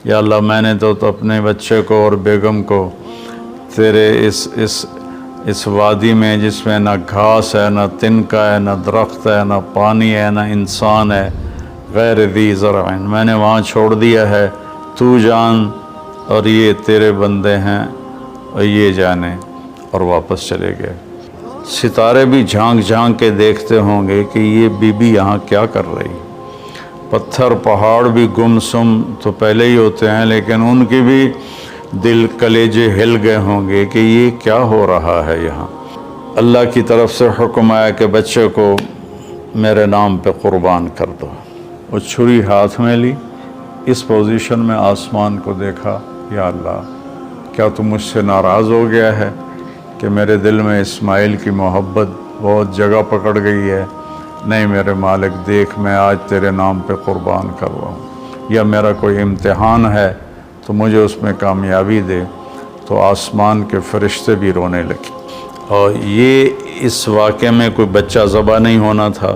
یا اللہ میں نے تو اپنے بچے کو اور بیگم کو تیرے اس وادی میں جس میں نہ گھاس ہے، نہ تنکا ہے، نہ درخت ہے، نہ پانی ہے، نہ انسان ہے، غیر ذی زرع، میں نے وہاں چھوڑ دیا ہے، تو جان اور یہ تیرے بندے ہیں اور یہ جانے، اور واپس چلے گئے۔ ستارے بھی جھانک جھانک کے دیکھتے ہوں گے کہ یہ بی بی یہاں کیا کر رہی۔ پتھر پہاڑ بھی گمسم تو پہلے ہی ہوتے ہیں، لیکن ان کی بھی دل کلیجے ہل گئے ہوں گے کہ یہ کیا ہو رہا ہے یہاں۔ اللہ کی طرف سے حکم آیا کہ بچے کو میرے نام پہ قربان کر دو۔ وہ چھری ہاتھ میں لی، اس پوزیشن میں آسمان کو دیکھا، یا اللہ کیا تو مجھ سے ناراض ہو گیا ہے کہ میرے دل میں اسماعیل کی محبت بہت جگہ پکڑ گئی ہے؟ نہیں میرے مالک، دیکھ میں آج تیرے نام پہ قربان کر رہا ہوں، یا میرا کوئی امتحان ہے تو مجھے اس میں کامیابی دے۔ تو آسمان کے فرشتے بھی رونے لگے۔ اور یہ اس واقعے میں کوئی بچہ ذبح نہیں ہونا تھا،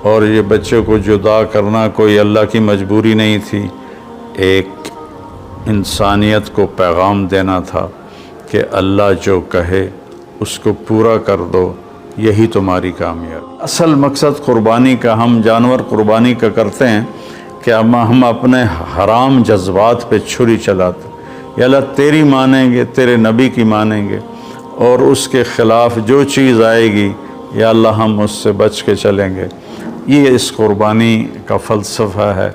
اور یہ بچے کو جدا کرنا کوئی اللہ کی مجبوری نہیں تھی، ایک انسانیت کو پیغام دینا تھا کہ اللہ جو کہے اس کو پورا کر دو، یہی تمہاری کامیابی۔ اصل مقصد قربانی کا، ہم جانور قربانی کا کرتے ہیں کہ ہم اپنے حرام جذبات پہ چھری چلاتے، یا اللہ تیری مانیں گے، تیرے نبی کی مانیں گے، اور اس کے خلاف جو چیز آئے گی یا اللہ ہم اس سے بچ کے چلیں گے۔ یہ اس قربانی کا فلسفہ ہے۔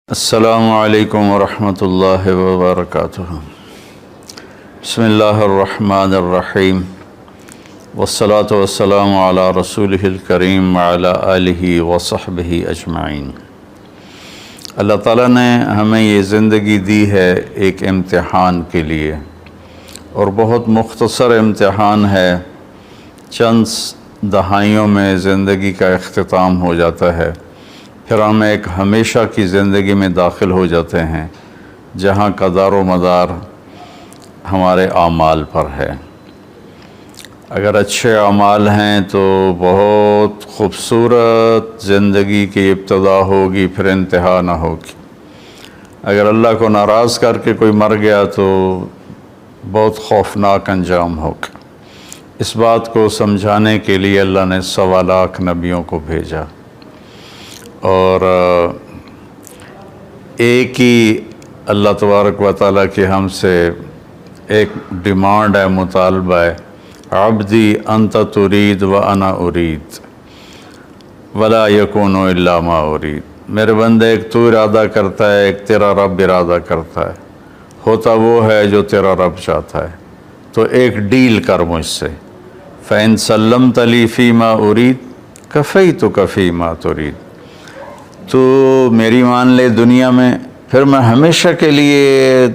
السلام علیکم ورحمۃ اللہ وبرکاتہ۔ بسم اللہ الرحمن الرحیم، والصلاة والسلام علی رسولہ الکریم وعلی آلہ وصحبہ اجمعین۔ اللہ تعالیٰ نے ہمیں یہ زندگی دی ہے ایک امتحان کے لیے، اور بہت مختصر امتحان ہے، چند دہائیوں میں زندگی کا اختتام ہو جاتا ہے، پھر ہم ایک ہمیشہ کی زندگی میں داخل ہو جاتے ہیں جہاں کا دار و مدار ہمارے اعمال پر ہے۔ اگر اچھے اعمال ہیں تو بہت خوبصورت زندگی کی ابتدا ہوگی، پھر انتہا نہ ہوگی۔ اگر اللہ کو ناراض کر کے کوئی مر گیا تو بہت خوفناک انجام ہوگا۔ اس بات کو سمجھانے کے لیے اللہ نے 1.25 لاکھ نبیوں کو بھیجا، اور ایک ہی اللہ تبارک و تعالیٰ کی ہم سے ایک ڈیمانڈ ہے، مطالبہ ہے، عبدی انت ترید و انا ارید ولا یکون الا ما ارید۔ میرے بندے، ایک تو ارادہ کرتا ہے، ایک تیرا رب ارادہ کرتا ہے، ہوتا وہ ہے جو تیرا رب چاہتا ہے۔ تو ایک ڈیل کر مجھ سے، فَإِن سَلَّمْتَ لِي فِي مَا أُرِيدُ كَفَيْتُكَ فِي مَا تُرِيدُ۔ تو میری مان لے دنیا میں، پھر میں ہمیشہ کے لیے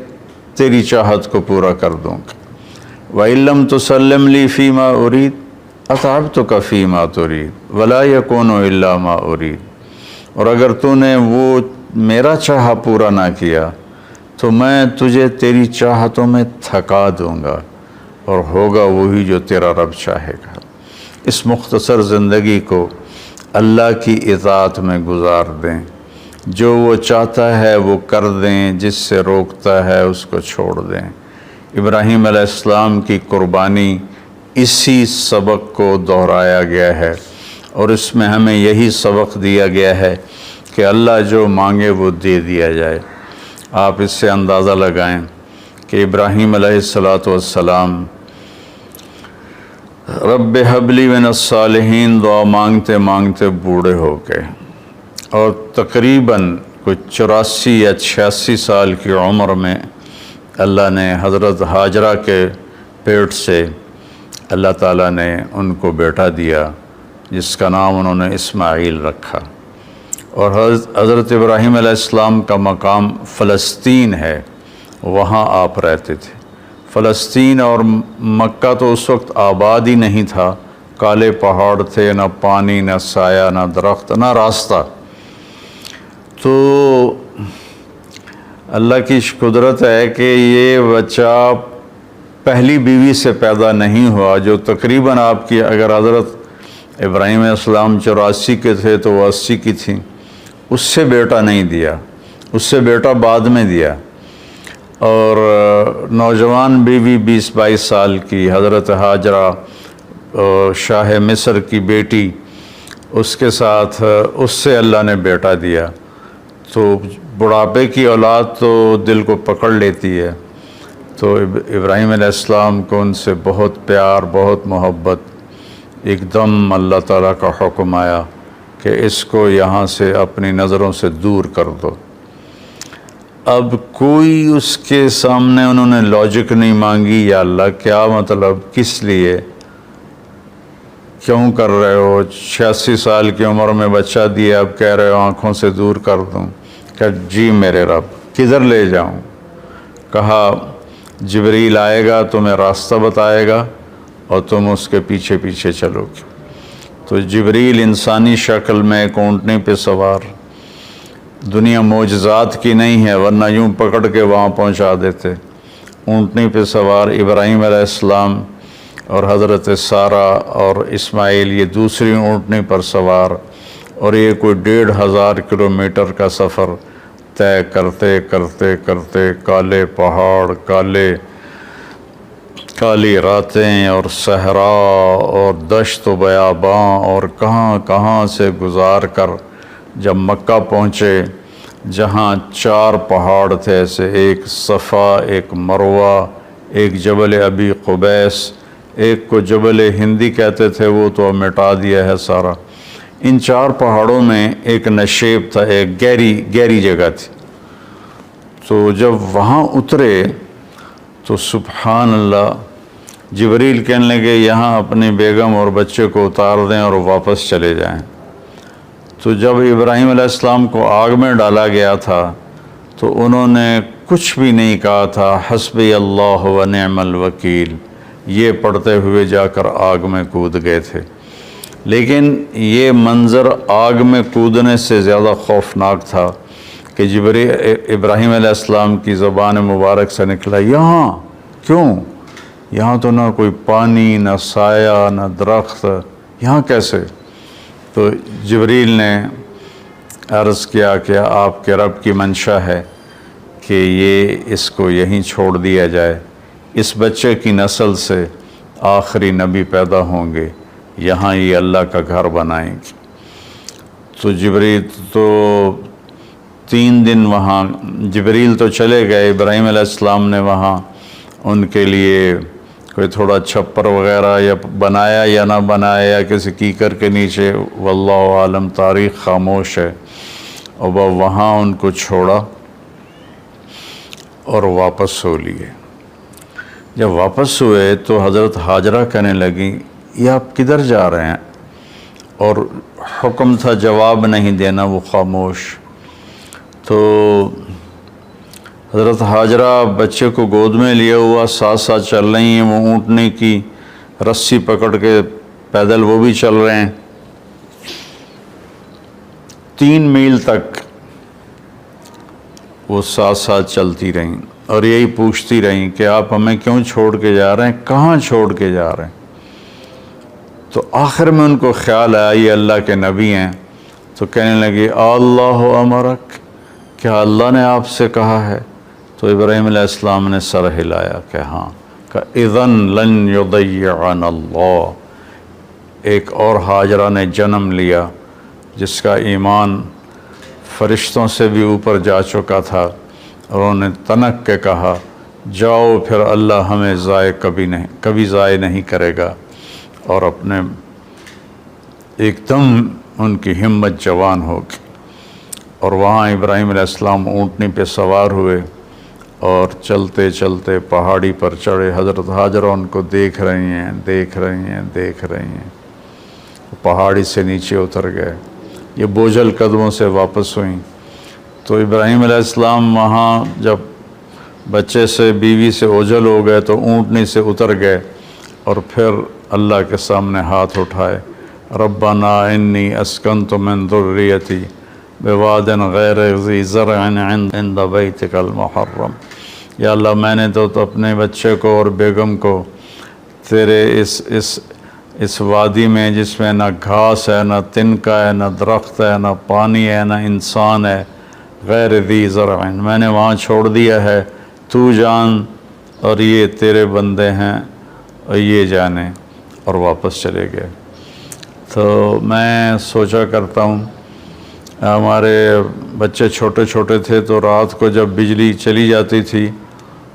تیری چاہت کو پورا کر دوں گا۔ وَإِن لَمْ تُسَلِّمْ لِي فِي مَا أُرِيدُ أَتْعَبْتُكَ فِي مَا تُرِيدُ وَلَا يَكُونُ إِلَّا مَا أُرِيدُ۔ اور اگر تو نے وہ میرا چاہا پورا نہ کیا تو میں تجھے تیری چاہتوں میں تھکا دوں گا، اور ہوگا وہی جو تیرا رب چاہے گا۔ اس مختصر زندگی کو اللہ کی اطاعت میں گزار دیں، جو وہ چاہتا ہے وہ کر دیں، جس سے روکتا ہے اس کو چھوڑ دیں۔ ابراہیم علیہ السلام کی قربانی اسی سبق کو دہرایا گیا ہے، اور اس میں ہمیں یہی سبق دیا گیا ہے کہ اللہ جو مانگے وہ دے دیا جائے۔ آپ اس سے اندازہ لگائیں کہ ابراہیم علیہ السلام رب ہب لی من الصالحین دعا مانگتے مانگتے بوڑھے ہو گئے، اور تقریباً کچھ 84 یا 86 سال کی عمر میں اللہ نے حضرت ہاجرہ کے پیٹ سے اللہ تعالیٰ نے ان کو بیٹا دیا، جس کا نام انہوں نے اسماعیل رکھا۔ اور حضرت ابراہیم علیہ السلام کا مقام فلسطین ہے، وہاں آپ رہتے تھے۔ فلسطین اور مکہ تو اس وقت آباد ہی نہیں تھا، کالے پہاڑ تھے، نہ پانی، نہ سایہ، نہ درخت، نہ راستہ۔ تو اللہ کی قدرت ہے کہ یہ بچہ پہلی بیوی سے پیدا نہیں ہوا، جو تقریباً آپ کی اگر حضرت ابراہیم علیہ السلام 84 کے تھے تو وہ 80 کی تھیں، اس سے بیٹا نہیں دیا، اس سے بیٹا بعد میں دیا۔ اور نوجوان بیوی 20-22 سال کی حضرت ہاجرہ شاہ مصر کی بیٹی، اس کے ساتھ اس سے اللہ نے بیٹا دیا۔ تو بڑھاپے کی اولاد تو دل کو پکڑ لیتی ہے، تو ابراہیم علیہ السلام کو ان سے بہت پیار، بہت محبت۔ ایک دم اللہ تعالیٰ کا حکم آیا کہ اس کو یہاں سے اپنی نظروں سے دور کر دو۔ اب کوئی اس کے سامنے انہوں نے لاجک نہیں مانگی، یا اللہ کیا مطلب، کس لیے، کیوں کر رہے ہو؟ 86 سال کی عمر میں بچہ دیا، اب کہہ رہے ہو آنکھوں سے دور کر دوں۔ کہ جی میرے رب، کدھر لے جاؤں؟ کہا جبریل آئے گا، تمہیں راستہ بتائے گا اور تم اس کے پیچھے پیچھے چلو گے۔ تو جبریل انسانی شکل میں ایک اونٹنی پہ سوار، دنیا معجزات کی نہیں ہے ورنہ یوں پکڑ کے وہاں پہنچا دیتے، اونٹنی پہ سوار ابراہیم علیہ السلام اور حضرت سارہ اور اسماعیل یہ دوسری اونٹنی پر سوار، اور یہ کوئی 1500 کلومیٹر کا سفر طے کرتے کرتے کرتے، کالے پہاڑ، کالی راتیں اور صحرا اور دشت و بیاباں اور کہاں کہاں سے گزار کر جب مکہ پہنچے، جہاں 4 پہاڑ تھے ایسے، ایک صفا، ایک مروہ، ایک جبل ابی قبیس، ایک کو جبل ہندی کہتے تھے، وہ تو مٹا دیا ہے سارا۔ ان 4 پہاڑوں میں ایک نشیب تھا، ایک گہری جگہ تھی۔ تو جب وہاں اترے تو سبحان اللہ، جبریل کہنے لگے یہاں اپنی بیگم اور بچے کو اتار دیں اور واپس چلے جائیں۔ تو جب ابراہیم علیہ السلام کو آگ میں ڈالا گیا تھا تو انہوں نے کچھ بھی نہیں کہا تھا، حسبی اللہ و نعم الوکیل، یہ پڑھتے ہوئے جا کر آگ میں کود گئے تھے۔ لیکن یہ منظر آگ میں کودنے سے زیادہ خوفناک تھا کہ ابراہیم علیہ السلام کی زبان مبارک سے نکلا، یہاں کیوں؟ یہاں تو نہ کوئی پانی، نہ سایہ، نہ درخت، یہاں کیسے؟ تو جبریل نے عرض کیا کہ آپ کے رب کی منشا ہے کہ یہ اس کو یہیں چھوڑ دیا جائے، اس بچے کی نسل سے آخری نبی پیدا ہوں گے، یہاں یہ اللہ کا گھر بنائیں گے۔ تو جبریل تو 3 دن وہاں، جبریل تو چلے گئے، ابراہیم علیہ السلام نے وہاں ان کے لیے کوئی تھوڑا چھپر وغیرہ یا بنایا یا نہ بنایا، یا کسی کیکر کے نیچے، واللہ عالم، تاریخ خاموش ہے۔ اور وہاں ان کو چھوڑا اور واپس ہو لیے۔ جب واپس ہوئے تو حضرت ہاجرہ کہنے لگیں یہ آپ کدھر جا رہے ہیں؟ اور حکم تھا جواب نہیں دینا، وہ خاموش۔ تو حضرت ہاجرہ بچے کو گود میں لیا ہوا ساتھ ساتھ چل رہی ہیں، وہ اونٹنے کی رسی پکڑ کے پیدل وہ بھی چل رہے ہیں۔ 3 میل تک وہ ساتھ ساتھ چلتی رہیں اور یہی پوچھتی رہیں کہ آپ ہمیں کیوں چھوڑ کے جا رہے ہیں، کہاں چھوڑ کے جا رہے ہیں؟ تو آخر میں ان کو خیال آیا یہ اللہ کے نبی ہیں، تو کہنے لگے اللہ امرک، کیا اللہ نے آپ سے کہا ہے؟ تو ابراہیم علیہ السلام نے سر ہلایا کہ ہاں، کہ اذن لن یضیعنا اللہ۔ ایک اور ہاجرہ نے جنم لیا جس کا ایمان فرشتوں سے بھی اوپر جا چکا تھا، اور انہوں نے تنک کے کہا جاؤ پھر اللہ ہمیں کبھی ضائع نہیں کرے گا، اور اپنے ایک دم ان کی ہمت جوان ہو گئی۔ اور وہاں ابراہیم علیہ السلام اونٹنی پہ سوار ہوئے اور چلتے چلتے پہاڑی پر چڑھے۔ حضرت ہاجرہ ان کو دیکھ رہی ہیں، پہاڑی سے نیچے اتر گئے، یہ بوجھل قدموں سے واپس ہوئیں۔ تو ابراہیم علیہ السلام وہاں جب بچے سے، بیوی سے اوجھل ہو گئے تو اونٹنی سے اتر گئے اور پھر اللہ کے سامنے ہاتھ اٹھائے، ربنا انی اسکنت من ذریتی بواد غیر ذی زرع عند بیتک المحرم یا اللہ میں نے تو اپنے بچے کو اور بیگم کو تیرے اس وادی میں جس میں نہ گھاس ہے، نہ تنکا ہے، نہ درخت ہے، نہ پانی ہے، نہ انسان ہے، غیر ذی زرع، میں نے وہاں چھوڑ دیا ہے، تو جان اور یہ تیرے بندے ہیں اور یہ جانے، اور واپس چلے گئے۔ تو میں سوچا کرتا ہوں، ہمارے بچے چھوٹے چھوٹے تھے تو رات کو جب بجلی چلی جاتی تھی،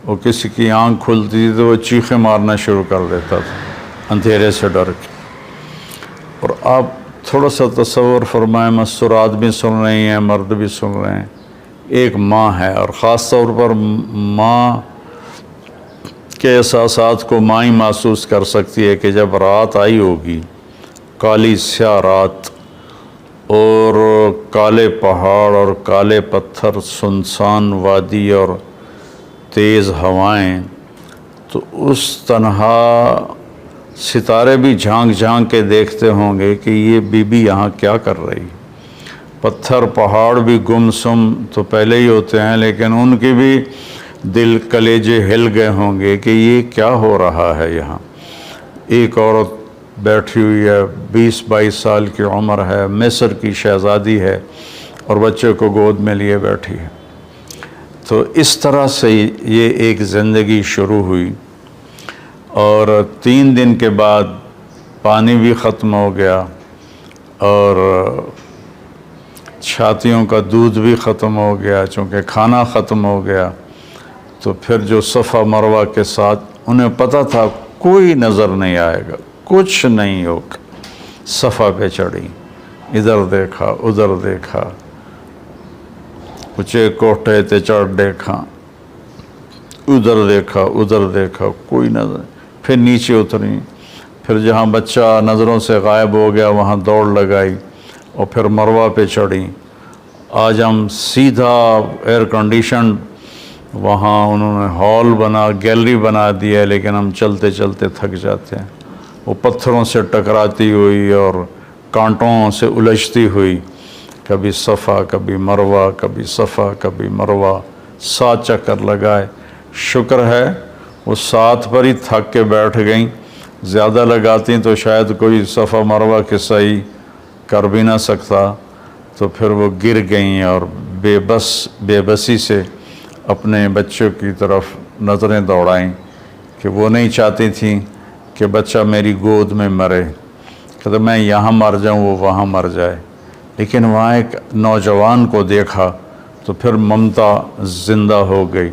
وہ کسی کی آنکھ کھلتی تھی تو وہ چیخیں مارنا شروع کر دیتا تھا اندھیرے سے ڈر کے۔ اور آپ تھوڑا سا تصور فرمائیں، مستورات بھی سن رہی ہیں، مرد بھی سن رہے ہیں، ایک ماں ہے، اور خاص طور پر ماں کے احساسات کو ماں ہی محسوس کر سکتی ہے کہ جب رات آئی ہوگی، کالی سیاہ رات اور کالے پہاڑ اور کالے پتھر، سنسان وادی اور تیز ہوائیں، تو اس تنہا ستارے بھی جھانک جھانک کے دیکھتے ہوں گے کہ یہ بی بی یہاں کیا کر رہی۔ پتھر پہاڑ بھی گمسم تو پہلے ہی ہوتے ہیں، لیکن ان کی بھی دل کلیجے ہل گئے ہوں گے کہ یہ کیا ہو رہا ہے یہاں۔ ایک عورت بیٹھی ہوئی ہے، 20-22 سال کی عمر ہے، مصر کی شہزادی ہے، اور بچے کو گود میں لیے بیٹھی ہے۔ تو اس طرح سے یہ ایک زندگی شروع ہوئی، اور 3 دن کے بعد پانی بھی ختم ہو گیا اور چھاتیوں کا دودھ بھی ختم ہو گیا، چونکہ کھانا ختم ہو گیا۔ تو پھر جو صفا مروہ کے ساتھ انہیں پتہ تھا کوئی نظر نہیں آئے گا، کچھ نہیں ہوگا، صفا پہ چڑھی، ادھر دیکھا ادھر دیکھا، اونچے کوٹھے تے چڑھ دیکھا، ادھر دیکھا ادھر دیکھا، کوئی نظر۔ پھر نیچے اتری، پھر جہاں بچہ نظروں سے غائب ہو گیا وہاں دوڑ لگائی، اور پھر مروہ پہ چڑھی۔ آج ہم سیدھا ایئر کنڈیشن وہاں انہوں نے ہال بنا، گیلری بنا دی ہے، لیکن ہم چلتے چلتے تھک جاتے ہیں۔ وہ پتھروں سے ٹکراتی ہوئی اور کانٹوں سے الجھتی ہوئی، کبھی صفا کبھی مروہ، کبھی صفا کبھی مروہ، 7 چکر لگائے۔ شکر ہے وہ 7 پر ہی تھک کے بیٹھ گئیں، زیادہ لگاتی تو شاید کوئی صفا مروہ کے صحیح کر بھی نہ سکتا۔ تو پھر وہ گر گئیں اور بے بسی سے اپنے بچوں کی طرف نظریں دوڑائیں کہ وہ نہیں چاہتی تھیں کہ بچہ میری گود میں مرے، کہ میں یہاں مر جاؤں وہ وہاں مر جائے۔ لیکن وہاں ایک نوجوان کو دیکھا تو پھر ممتا زندہ ہو گئی،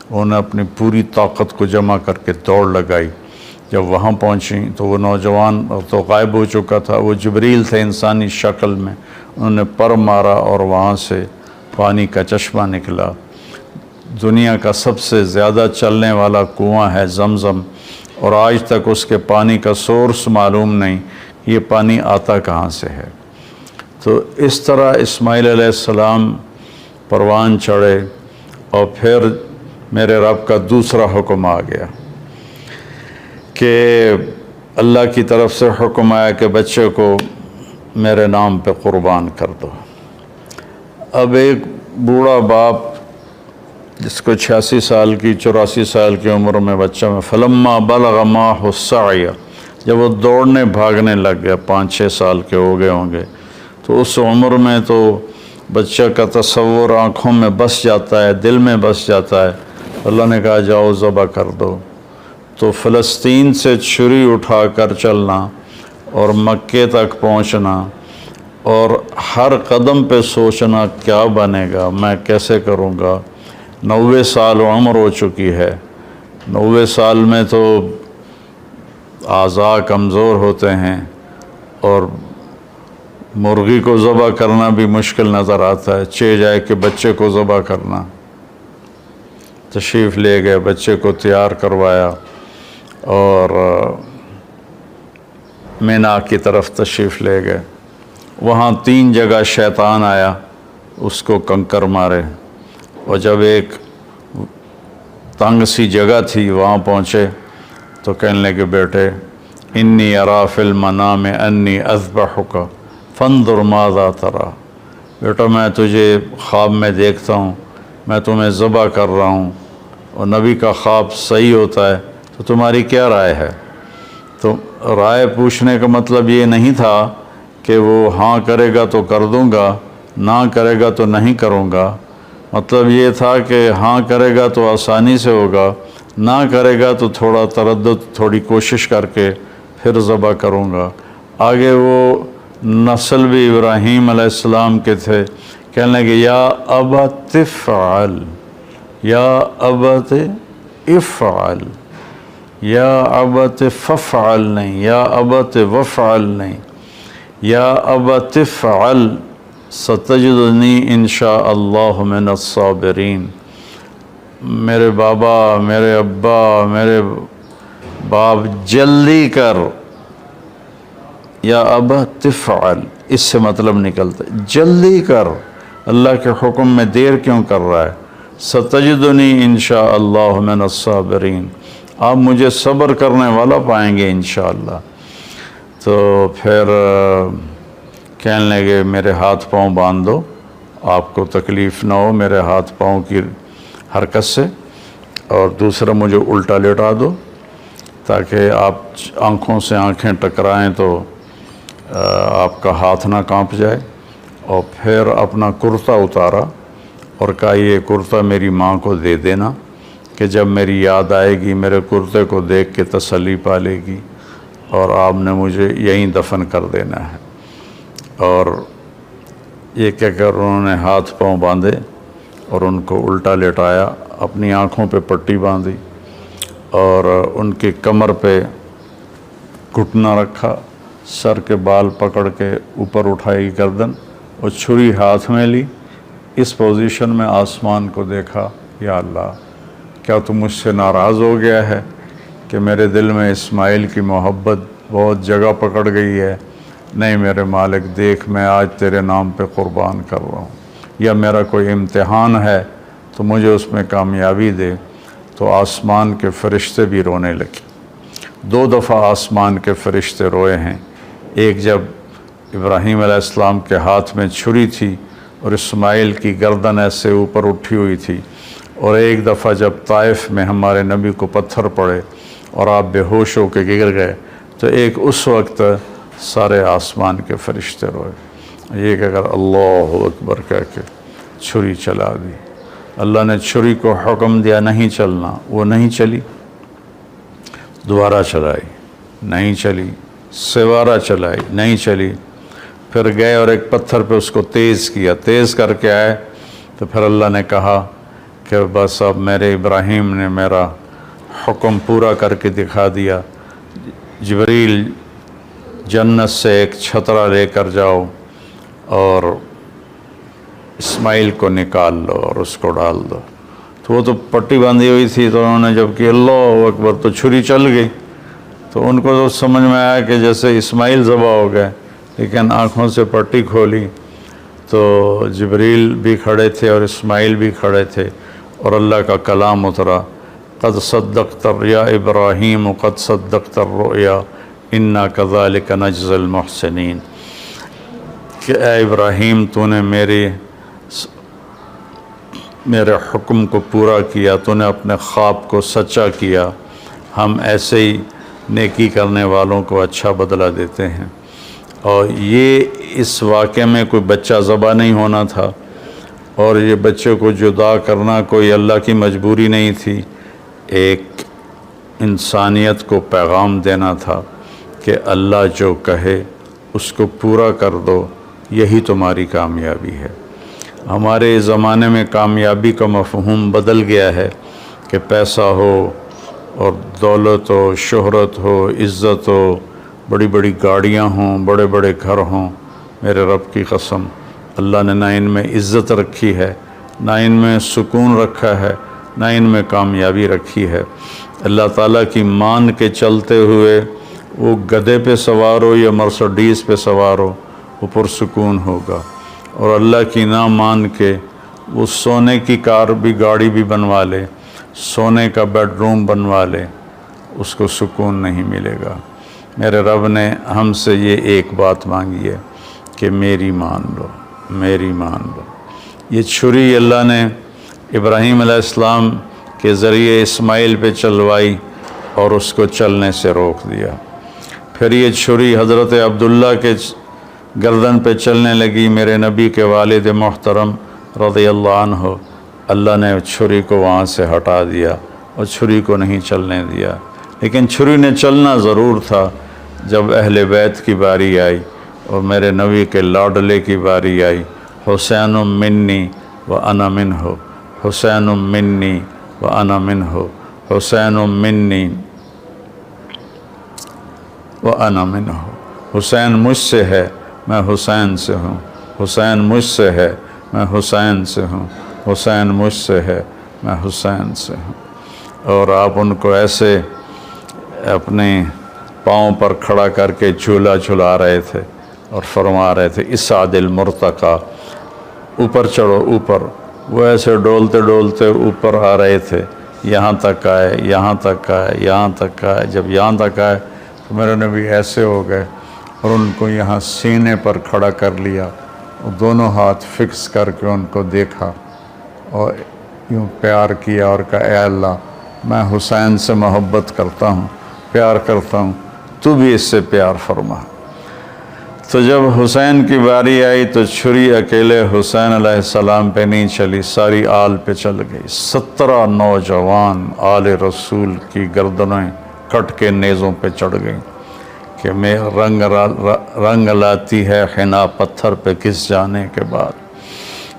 انہوں نے اپنی پوری طاقت کو جمع کر کے دوڑ لگائی۔ جب وہاں پہنچیں تو وہ نوجوان تو غائب ہو چکا تھا، وہ جبریل تھے انسانی شکل میں، انہوں نے پر مارا اور وہاں سے پانی کا چشمہ نکلا۔ دنیا کا سب سے زیادہ چلنے والا کنواں ہے زمزم، اور آج تک اس کے پانی کا سورس معلوم نہیں، یہ پانی آتا کہاں سے ہے۔ تو اس طرح اسماعیل علیہ السلام پروان چڑھے، اور پھر میرے رب کا دوسرا حکم آ گیا کہ اللہ کی طرف سے حکم آیا کہ بچے کو میرے نام پہ قربان کر دو۔ اب ایک بوڑھا باپ جس کو 86 سال کی 84 سال کی عمر میں بچہ میں فلما بلغ معه السعی، جب وہ دوڑنے بھاگنے لگ گیا، 5-6 سال کے ہو گئے ہوں گے، تو اس عمر میں تو بچہ کا تصور آنکھوں میں بس جاتا ہے، دل میں بس جاتا ہے۔ اللہ نے کہا جاؤ ذبح کر دو۔ تو فلسطین سے چھری اٹھا کر چلنا اور مکے تک پہنچنا، اور ہر قدم پہ سوچنا کیا بنے گا، میں کیسے کروں گا۔ 90 سال عمر ہو چکی ہے، 90 سال میں تو اعضاء کمزور ہوتے ہیں، اور مرغی کو ذبح کرنا بھی مشکل نظر آتا ہے، چہ جائے کہ بچے کو ذبح کرنا۔ تشریف لے گئے، بچے کو تیار کروایا، اور مینا کی طرف تشریف لے گئے۔ وہاں 3 جگہ شیطان آیا، اس کو کنکر مارے، اور جب ایک تنگ سی جگہ تھی وہاں پہنچے تو کہنے لگے بیٹے انی ارا فی المنام انی اذبحک فانظر ماذا تری، بیٹا میں تجھے خواب میں دیکھتا ہوں، میں تمہیں ذبح کر رہا ہوں، اور نبی کا خواب صحیح ہوتا ہے تو تمہاری کیا رائے ہے؟ تو رائے پوچھنے کا مطلب یہ نہیں تھا کہ وہ ہاں کرے گا تو کر دوں گا، نہ کرے گا تو نہیں کروں گا. مطلب یہ تھا کہ ہاں کرے گا تو آسانی سے ہوگا، نہ کرے گا تو تھوڑا تردد، تھوڑی کوشش کر کے پھر ذبح کروں گا. آگے وہ نسل بھی ابراہیم علیہ السلام کے تھے، کہنے لگے یا ابت افعل، یا ابت افعل، یا ابت ففعل نہیں، یا ابت وفعل نہیں، یا ابت افعل ستجدنی انشاء اللہ من الصابرین. میرے بابا، میرے ابا، میرے باپ، جلدی کر. یا ابا تفعل، اس سے مطلب نکلتا ہے جلدی کر، اللہ کے حکم میں دیر کیوں کر رہا ہے؟ ستجدنی انشاء اللہ من الصابرین، آپ مجھے صبر کرنے والا پائیں گے انشاءاللہ. تو پھر کہنے لگے میرے ہاتھ پاؤں باندھ دو، آپ کو تکلیف نہ ہو میرے ہاتھ پاؤں کی حرکت سے، اور دوسرا مجھے الٹا لیٹا دو تاکہ آپ آنکھوں سے آنکھیں ٹکرائیں تو آپ کا ہاتھ نہ کانپ جائے. اور پھر اپنا کرتا اتارا اور کہا یہ کرتا میری ماں کو دے دینا کہ جب میری یاد آئے گی میرے کرتے کو دیکھ کے تسلی پا لے گی، اور آپ نے مجھے یہیں دفن کر دینا ہے. اور یہ کہہ کر انہوں نے ہاتھ پاؤں باندھے اور ان کو الٹا لٹایا، اپنی آنکھوں پہ پٹی باندھی اور ان کی کمر پہ گھٹنا رکھا، سر کے بال پکڑ کے اوپر اٹھائی گردن اور چھری ہاتھ میں لی. اس پوزیشن میں آسمان کو دیکھا، یا اللہ کیا تو مجھ سے ناراض ہو گیا ہے کہ میرے دل میں اسماعیل کی محبت بہت جگہ پکڑ گئی ہے؟ نہیں میرے مالک، دیکھ میں آج تیرے نام پہ قربان کر رہا ہوں، یا میرا کوئی امتحان ہے تو مجھے اس میں کامیابی دے. تو آسمان کے فرشتے بھی رونے لگے. 2 دفعہ آسمان کے فرشتے روئے ہیں، ایک جب ابراہیم علیہ السلام کے ہاتھ میں چھری تھی اور اسماعیل کی گردن ایسے اوپر اٹھی ہوئی تھی، اور ایک دفعہ جب طائف میں ہمارے نبی کو پتھر پڑے اور آپ بے ہوش ہو کے گر گئے، تو ایک اس وقت سارے آسمان کے فرشتے روئے. یہ کہ اگر اللہ اکبر کہہ کے چھری چلا دی. اللہ نے چھری کو حکم دیا نہیں چلنا، وہ نہیں چلی. دوبارہ چلائی، نہیں چلی. سوارہ چلائی، نہیں چلی. پھر گئے اور ایک پتھر پہ اس کو تیز کیا، تیز کر کے آئے تو پھر اللہ نے کہا کہ بس اب میرے ابراہیم نے میرا حکم پورا کر کے دکھا دیا. جبریل جنت سے ایک چھترا لے کر جاؤ اور اسماعیل کو نکال لو اور اس کو ڈال دو. تو وہ تو پٹی باندھی ہوئی تھی، تو انہوں نے جب کہ اللہ اکبر تو چھری چل گئی. تو ان کو تو سمجھ میں آیا کہ جیسے اسماعیل ذبح ہو گئے، لیکن آنکھوں سے پٹی کھولی تو جبریل بھی کھڑے تھے اور اسماعیل بھی کھڑے تھے، اور اللہ کا کلام اترا، قد صدقت یا ابراہیم قد صدقت الرؤیا انا کذالک نجزی المحسنین، کہ اے ابراہیم تو نے میرے حکم کو پورا کیا، تو نے اپنے خواب کو سچا کیا، ہم ایسے ہی نیکی کرنے والوں کو اچھا بدلہ دیتے ہیں. اور یہ اس واقعے میں کوئی بچہ ذبح نہیں ہونا تھا، اور یہ بچے کو جدا کرنا کوئی اللہ کی مجبوری نہیں تھی، ایک انسانیت کو پیغام دینا تھا کہ اللہ جو کہے اس کو پورا کر دو، یہی تمہاری کامیابی ہے. ہمارے زمانے میں کامیابی کا مفہوم بدل گیا ہے کہ پیسہ ہو اور دولت ہو، شہرت ہو، عزت ہو، بڑی بڑی گاڑیاں ہوں، بڑے بڑے گھر ہوں. میرے رب کی قسم، اللہ نے نہ ان میں عزت رکھی ہے، نہ ان میں سکون رکھا ہے، نہ ان میں کامیابی رکھی ہے. اللہ تعالیٰ کی مان کے چلتے ہوئے وہ گدھے پہ سوار ہو یا مرسڈیز پہ سوار ہو، وہ پرسکون ہوگا. اور اللہ کی نہ مان کے وہ سونے کی کار بھی، گاڑی بھی بنوا لے، سونے کا بیڈ روم بنوا لے، اس کو سکون نہیں ملے گا. میرے رب نے ہم سے یہ ایک بات مانگی ہے کہ میری مان لو، میری مان لو. یہ چھری اللہ نے ابراہیم علیہ السلام کے ذریعے اسماعیل پہ چلوائی اور اس کو چلنے سے روک دیا۔ پھر یہ چھری حضرت عبداللہ کے گردن پہ چلنے لگی، میرے نبی کے والد محترم رضی اللہ عنہ، اللہ نے چھری کو وہاں سے ہٹا دیا اور چھری کو نہیں چلنے دیا۔ لیکن چھری نے چلنا ضرور تھا جب اہل بیت کی باری آئی اور میرے نبی کے لاڈلے کی باری آئی۔ حسین منی و انا منہ، حسین منی و انا منہ، حسین منی و انا منہ، حسین مجھ سے ہے میں حسین سے ہوں، حسین مجھ سے ہے میں حسین سے ہوں، حسین مجھ سے ہے میں حسین سے ہوں۔ اور آپ ان کو ایسے اپنے پاؤں پر کھڑا کر کے جھولا جھلا رہے تھے اور فرما رہے تھے اسعد المرتقی، اوپر چڑھو اوپر۔ وہ ایسے ڈولتے ڈولتے اوپر آ رہے تھے، یہاں تک آئے، یہاں تک آئے، یہاں تک آئے۔ جب یہاں تک آئے تو میرے نبی ایسے ہو گئے اور ان کو یہاں سینے پر کھڑا کر لیا اور دونوں ہاتھ فکس کر کے ان کو دیکھا اور یوں پیار کیا اور کہا اے اللہ میں حسین سے محبت کرتا ہوں، پیار کرتا ہوں، تو بھی اس سے پیار فرما۔ تو جب حسین کی باری آئی تو چھری اکیلے حسین علیہ السلام پہ نہیں چلی، ساری آل پہ چل گئی۔ 17 نوجوان آل رسول کی گردنیں کٹ کے نیزوں پہ چڑھ گئیں کہ میں رنگ لاتی ہے حنا پتھر پہ گھس جانے کے بعد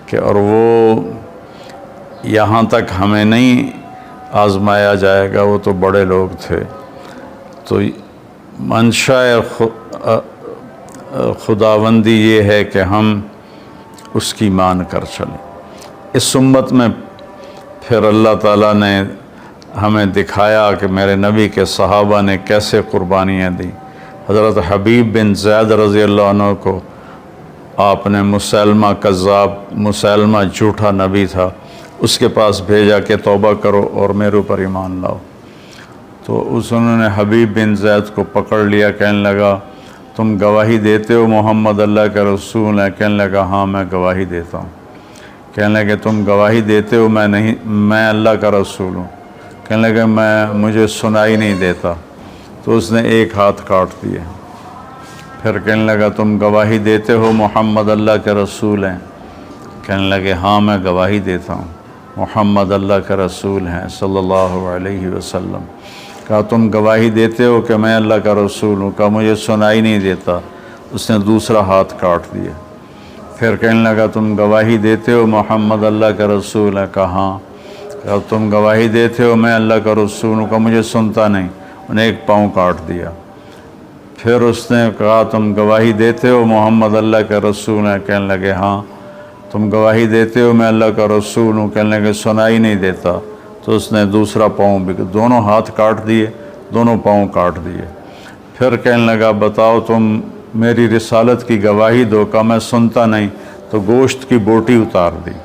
کہ اور وہ یہاں تک ہمیں نہیں آزمایا جائے گا، وہ تو بڑے لوگ تھے۔ تو منشاء خداوندی یہ ہے کہ ہم اس کی مان کر چلیں۔ اس امت میں پھر اللہ تعالیٰ نے ہمیں دکھایا کہ میرے نبی کے صحابہ نے کیسے قربانیاں دی۔ حضرت حبیب بن زید رضی اللہ عنہ کو آپ نے مسلمہ کذاب، مسلمہ جھوٹا نبی تھا، اس کے پاس بھیجا کہ توبہ کرو اور میرے اوپر ایمان لاؤ۔ تو انہوں نے حبیب بن زید کو پکڑ لیا، کہنے لگا تم گواہی دیتے ہو محمد اللہ کا رسول ہے؟ کہنے لگا ہاں میں گواہی دیتا ہوں۔ کہنے لگے تم گواہی دیتے ہو میں اللہ کا رسول ہوں؟ کہنے لگا مجھے سنائی نہیں دیتا۔ تو اس نے ایک ہاتھ کاٹ دیا۔ پھر کہنے لگا تم گواہی دیتے ہو محمد اللہ کے رسول ہیں؟ کہنے لگے ہاں میں گواہی دیتا ہوں، محمد اللہ کا رسول ہیں صلی اللہ علیہ وسلم۔ کہا تم گواہی دیتے ہو کہ میں اللہ کا رسول ہوں؟ کہا مجھے سنائی نہیں دیتا۔ اس نے دوسرا ہاتھ کاٹ دیا۔ پھر کہنے لگا تم گواہی دیتے ہو محمد اللہ کا رسول ہے؟ کہا ہاں۔ کہا تم گواہی دیتے ہو میں اللہ کا رسول ہوں؟ کہا مجھے سنتا نہیں۔ انہیں ایک پاؤں کاٹ دیا۔ پھر اس نے کہا تم گواہی دیتے ہو محمد اللہ کا رسول ہے؟ کہنے لگے ہاں۔ تم گواہی دیتے ہو میں اللہ کا رسول ہوں؟ کہنے لگے سنائی نہیں دیتا۔ تو اس نے دوسرا پاؤں بھی، دونوں ہاتھ کاٹ دیے، دونوں پاؤں کاٹ دیے۔ پھر کہنے لگا بتاؤ تم میری رسالت کی گواہی دو۔ کہا میں سنتا نہیں۔ تو گوشت کی بوٹی اتار دی۔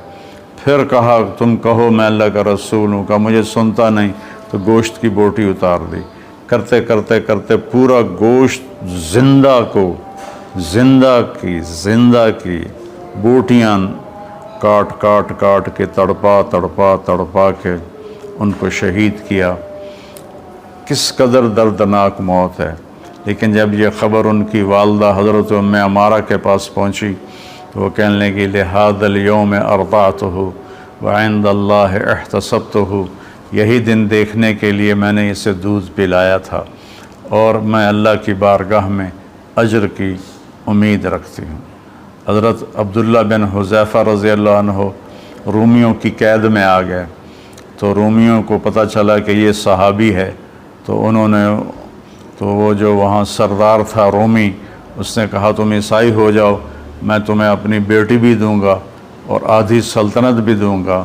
پھر کہا تم کہو میں اللہ کا رسول ہوں۔ کہا مجھے سنتا نہیں۔ تو گوشت کی بوٹی اتار دی۔ کرتے کرتے کرتے پورا گوشت زندہ کی بوٹیاں کاٹ کے تڑپا کے ان کو شہید کیا۔ کس قدر دردناک موت ہے۔ لیکن جب یہ خبر ان کی والدہ حضرت ام عمارہ کے پاس پہنچی تو وہ کہنے لگی لہذا اليوم ارضعته وعند اللہ احتسبته، یہی دن دیکھنے کے لیے میں نے اسے دودھ پلایا تھا اور میں اللہ کی بارگاہ میں اجر کی امید رکھتی ہوں۔ حضرت عبداللہ بن حذیفہ رضی اللہ عنہ رومیوں کی قید میں آ گئے تو رومیوں کو پتہ چلا کہ یہ صحابی ہے، تو وہ جو وہاں سردار تھا رومی، اس نے کہا تم عیسائی ہو جاؤ، میں تمہیں اپنی بیٹی بھی دوں گا اور آدھی سلطنت بھی دوں گا۔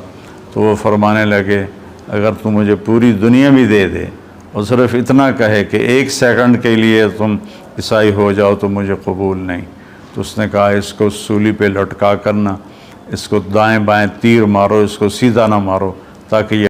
تو وہ فرمانے لگے اگر تم مجھے پوری دنیا بھی دے دے اور صرف اتنا کہے کہ 1 سیکنڈ کے لیے تم عیسائی ہو جاؤ تو مجھے قبول نہیں۔ تو اس نے کہا اس کو سولی پہ لٹکا کرنا، اس کو دائیں بائیں تیر مارو، اس کو سیدھا نہ مارو تاکہ یہ